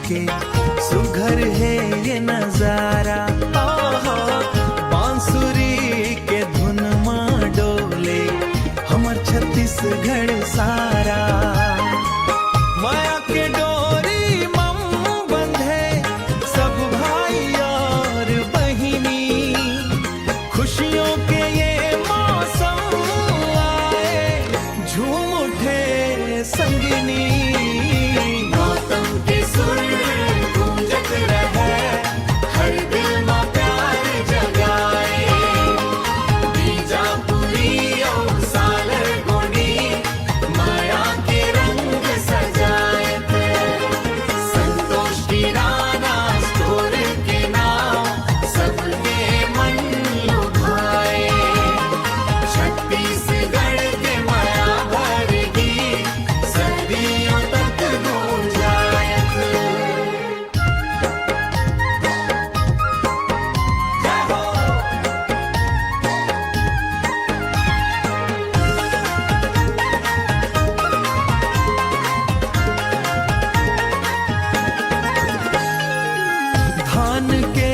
के सुघर है ये नजारा। बांसुरी के धुन मां डोले हमर छत्तीसगढ़ सारा। माया के डोरी मम बंधे सब भाई और बहिनी, खुशियों के ये मौसम आए झूम उठे संगिनी। गौतम के सुर गूंजत रहे, हर दिल में प्यार जगाए। बीजापुरी और सालर गोनी माया के रंग सजाए थे। संतोष की राना स्टोर के नाम सबके मन लुभाए। छत्तीसगढ़ के माया भरगी सदियों तक गूंजायत। जय हो। धान के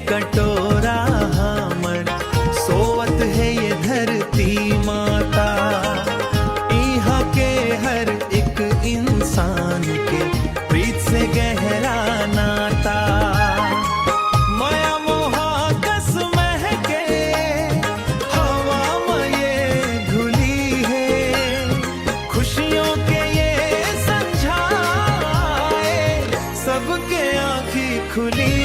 कटोरा हमर सोवत है ये धरती माता। इहा के हर एक इंसान के प्रीत से गहरा नाता। माया मोहा कस महके हवा में ये घुली है। खुशियों के ये संझाए सबके आँखी खुली